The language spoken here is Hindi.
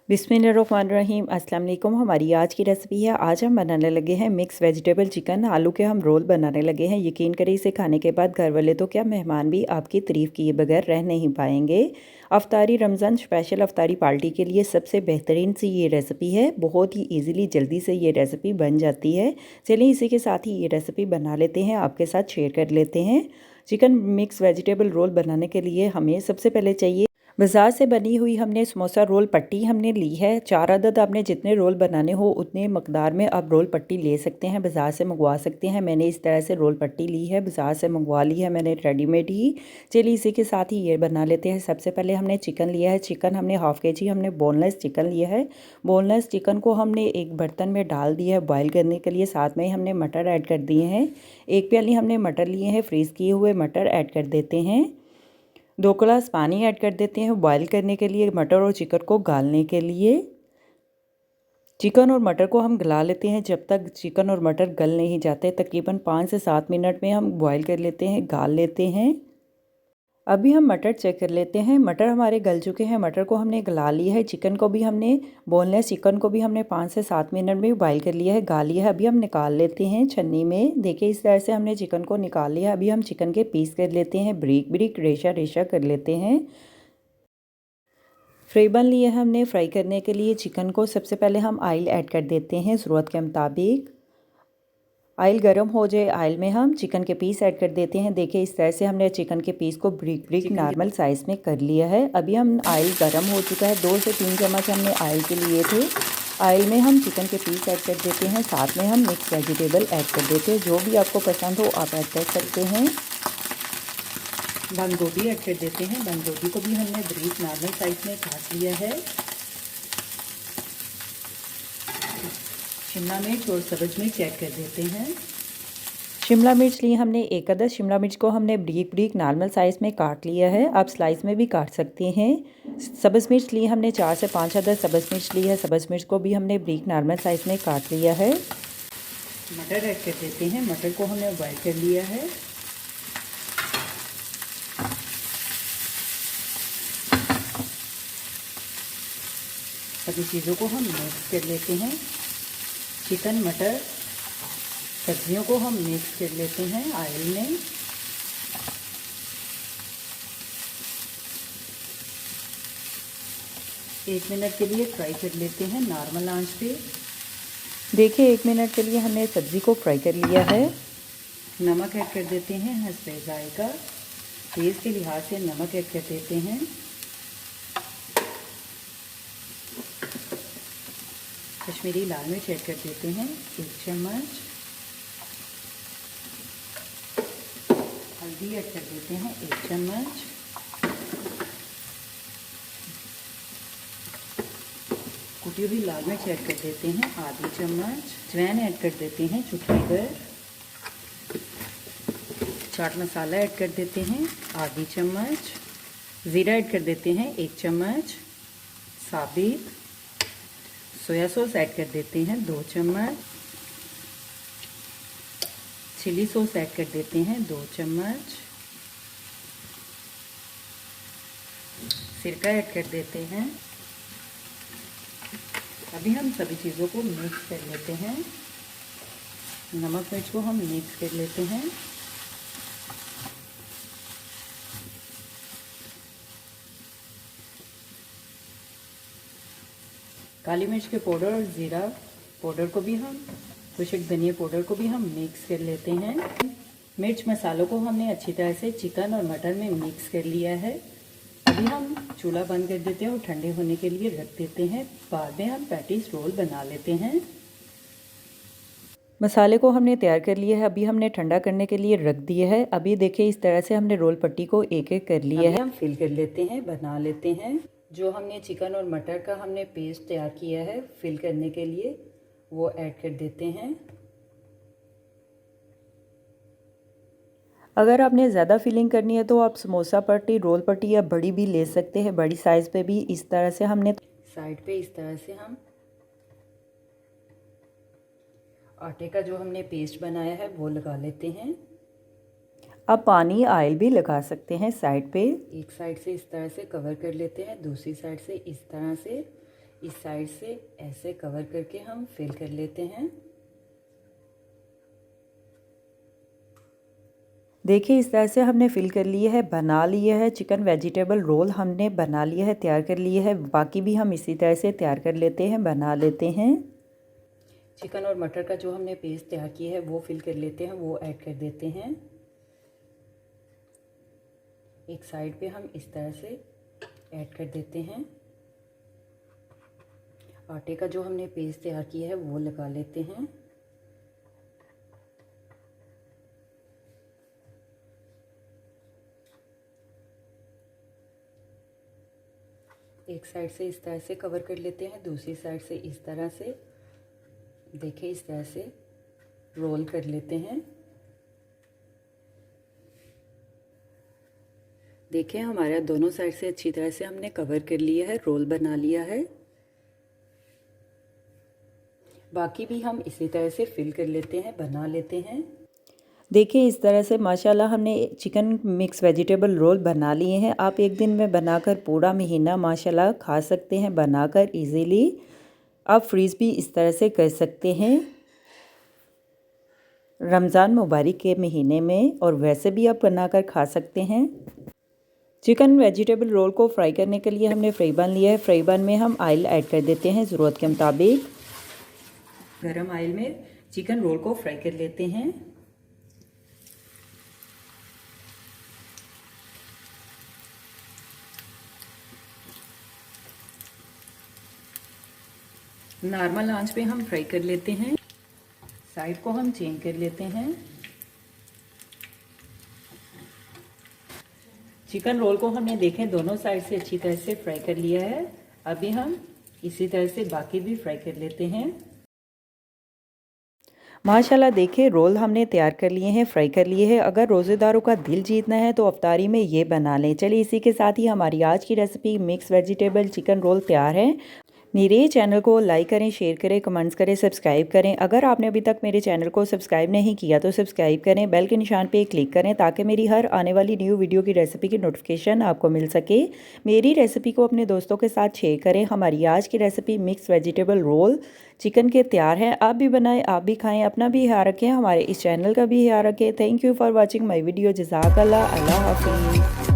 बिस्मिल्लाहिर्रहमानिर्रहीम। अस्सलाम वालेकुम। हमारी आज की रेसिपी है, आज हम बनाने लगे हैं मिक्स वेजिटेबल चिकन। आलू के हम रोल बनाने लगे हैं। यकीन करें, इसे खाने के बाद घर वाले तो क्या मेहमान भी आपकी तारीफ़ किए बगैर रह नहीं पाएंगे। अफ्तारी रमज़ान स्पेशल अफ्तारी पार्टी के लिए सबसे बेहतरीन सी ये रेसिपी है। बहुत ही ईज़िली जल्दी से ये रेसिपी बन जाती है। चलिए इसी के साथ ही ये रेसिपी बना लेते हैं, आपके साथ शेयर कर लेते हैं। चिकन मिक्स वेजिटेबल रोल बनाने के लिए हमें सबसे पहले चाहिए बाज़ार से बनी हुई हमने समोसा रोल पट्टी हमने ली है। 4 अदद आपने जितने रोल बनाने हो उतने मकदार में आप रोल पट्टी ले सकते हैं, बाज़ार से मंगवा सकते हैं। मैंने इस तरह से रोल पट्टी ली है, बाज़ार से मंगवा ली है मैंने रेडीमेड ही। चलिए इसी के साथ ही ये बना लेते हैं। सबसे पहले हमने चिकन लिया है। चिकन हमने हाफ़ केजी हमने बोनलेस चिकन लिया है। बोनलेस चिकन को हमने एक बर्तन में डाल दिया है बॉयल करने के लिए। साथ में ही हमने मटर ऐड कर दिए हैं। 1 प्याली हमने मटर लिए हैं, फ्रीज़ किए हुए मटर ऐड कर देते हैं। 2 गिलास पानी ऐड कर देते हैं बॉईल करने के लिए, मटर और चिकन को गालने के लिए। चिकन और मटर को हम गला लेते हैं जब तक चिकन और मटर गल नहीं जाते। तकरीबन 5 से 7 मिनट में हम बॉईल कर लेते हैं, गाल लेते हैं। अभी हम मटर चेक कर लेते हैं। मटर हमारे गल चुके हैं, मटर को हमने गला लिया है। चिकन को भी हमने बोनलेस चिकन को भी हमने 5 से 7 मिनट में बॉईल कर लिया है, गाल लिया है। अभी हम निकाल लेते हैं छन्नी में। देखिए इस तरह से हमने चिकन को निकाल लिया है। अभी हम चिकन के पीस कर लेते हैं, ब्रीक ब्रीक रेशा रेशा कर लेते हैं। फ्राई पैन लिया है हमने फ्राई करने के लिए चिकन को। सबसे पहले हम ऑयल ऐड कर देते हैं ज़रूरत के मुताबिक। ऑयल गर्म हो जाए, ऑयल में हम चिकन के पीस ऐड कर देते हैं। देखिए इस तरह से हमने चिकन के पीस को ब्रिक ब्रिक नॉर्मल साइज़ में कर लिया है। अभी हम ऑयल गर्म हो चुका है, 2 से 3 चम्मच हमने ऑयल के लिए थे। ऑयल में हम चिकन के पीस ऐड कर देते हैं, साथ में हम मिक्स वेजिटेबल ऐड कर देते हैं। जो भी आपको पसंद हो आप ऐड कर सकते हैं। बंद गोभी ऐड कर देते हैं। बंद गोभी को भी हमने ब्रीक नॉर्मल साइज़ में काट लिया है। शिमला मिर्च और सब्ज़ मिर्च ऐड कर देते हैं। शिमला मिर्च लिए हमने 1 अदद। शिमला मिर्च को हमने ब्रीक ब्रीक नॉर्मल साइज़ में काट लिया है, आप स्लाइस में भी काट सकते हैं। सब्ज़ मिर्च लिए हमने 4 से 5 अदद सब्ज़ मिर्च ली है। सब्ज़ मिर्च को भी हमने ब्रीक नॉर्मल साइज़ में काट लिया है। मटर ऐड कर देते हैं। मटर को हमने बॉयल कर लिया है। सभी चीज़ों को हम मिक्स कर लेते हैं। चिकन मटर सब्जियों को हम मिक्स कर लेते हैं ऑयल में। एक मिनट के लिए फ्राई कर लेते हैं नॉर्मल आंच पे। देखिए 1 मिनट के लिए हमने सब्ज़ी को फ्राई कर लिया है। नमक ऐड कर देते हैं हस्बे जायका। टेस्ट के लिहाज से नमक ऐड कर देते हैं। कश्मीरी लाल मिर्च ऐड कर देते हैं 1 चम्मच। हल्दी ऐड कर देते हैं 1 चम्मच। कुटी हुई लाल मिर्च ऐड कर देते हैं आधी चम्मच। अजवाइन ऐड कर देते हैं चुटकी भर। चाट मसाला ऐड कर देते हैं आधी चम्मच। ज़ीरा ऐड कर देते हैं 1 चम्मच। साबित सोया सॉस ऐड कर देते हैं 2 चम्मच। चिली सॉस ऐड कर देते हैं 2 चम्मच। सिरका ऐड कर देते हैं। अभी हम सभी चीज़ों को मिक्स कर लेते हैं। नमक मिर्च को हम मिक्स कर लेते हैं। काली मिर्च के पाउडर और ज़ीरा पाउडर को भी हम, कुछ धनिया पाउडर को भी हम मिक्स कर लेते हैं। मिर्च मसालों को हमने अच्छी तरह से चिकन और मटर में मिक्स कर लिया है। अभी हम चूल्हा बंद कर देते हैं और ठंडे होने के लिए रख देते हैं। बाद में हम पैटीज रोल बना लेते हैं। मसाले को हमने तैयार कर लिया है। अभी हमने ठंडा करने के लिए रख दिया है। अभी देखिए इस तरह से हमने रोल पट्टी को एक एक कर लिया है। हम फिल कर लेते हैं, बना लेते हैं। जो हमने चिकन और मटर का हमने पेस्ट तैयार किया है फिल करने के लिए, वो ऐड कर देते हैं। अगर आपने ज़्यादा फिलिंग करनी है तो आप समोसा पट्टी, रोल पट्टी या बड़ी भी ले सकते हैं। बड़ी साइज़ पे भी इस तरह से हमने साइड पे इस तरह से हम आटे का जो हमने पेस्ट बनाया है वो लगा लेते हैं। अब पानी ऑयल भी लगा सकते हैं साइड पे। एक साइड से इस तरह से कवर कर लेते हैं, दूसरी साइड से इस तरह से इस साइड से ऐसे कवर करके हम फिल कर लेते हैं। देखिए इस तरह से हमने फिल कर लिए है, बना लिया है। चिकन वेजिटेबल रोल हमने बना लिया है, तैयार कर लिए है। बाकी भी हम इसी तरह से तैयार कर लेते हैं, बना लेते हैं। चिकन और मटर का जो हमने पेस्ट तैयार किया है वो फिल कर लेते हैं, वो ऐड कर देते हैं। एक साइड पे हम इस तरह से ऐड कर देते हैं। आटे का जो हमने पेस्ट तैयार किया है वो लगा लेते हैं। एक साइड से इस तरह से कवर कर लेते हैं, दूसरी साइड से इस तरह से देखिए इस तरह से रोल कर लेते हैं। देखिए हमारा दोनों साइड से अच्छी तरह से हमने कवर कर लिया है, रोल बना लिया है। बाकी भी हम इसी तरह से फिल कर लेते हैं, बना लेते हैं। देखिए इस तरह से माशाल्लाह हमने चिकन मिक्स वेजिटेबल रोल बना लिए हैं। आप एक दिन में बनाकर पूरा महीना माशाल्लाह खा सकते हैं बनाकर इजीली। आप फ्रीज़ भी इस तरह से कर सकते हैं रमज़ान मुबारक के महीने में, और वैसे भी आप बनाकर खा सकते हैं। चिकन वेजिटेबल रोल को फ्राई करने के लिए हमने फ्राई पैन लिया है। फ्राई पैन में हम ऑयल ऐड कर देते हैं ज़रूरत के मुताबिक। गरम ऑयल में चिकन रोल को फ्राई कर लेते हैं। नॉर्मल आंच पे हम फ्राई कर लेते हैं। साइड को हम चेंज कर लेते हैं। चिकन रोल को हमने देखें दोनों साइड से अच्छी तरह से फ्राई कर लिया है। अभी हम इसी तरह से बाकी भी फ्राई कर लेते हैं। माशाल्लाह देखिए रोल हमने तैयार कर लिए हैं, फ्राई कर लिए हैं। अगर रोज़ेदारों का दिल जीतना है तो अफ्तारी में ये बना लें। चलिए इसी के साथ ही हमारी आज की recipe mix vegetable chicken roll तैयार है। मेरे चैनल को लाइक करें, शेयर करें, कमेंट्स करें, सब्सक्राइब करें। अगर आपने अभी तक मेरे चैनल को सब्सक्राइब नहीं किया तो सब्सक्राइब करें, बेल के निशान पे क्लिक करें ताकि मेरी हर आने वाली न्यू वीडियो की रेसिपी की नोटिफिकेशन आपको मिल सके। मेरी रेसिपी को अपने दोस्तों के साथ शेयर करें। हमारी आज की recipe mix vegetable roll chicken के तैयार हैं। आप भी बनाएं, आप भी खाएँ, अपना भी ख्याल रखें, हमारे इस चैनल का भी ख्याल रखें। Thank you for watching my video. जज़ाकल्लाह, अल्लाह हाफिज़।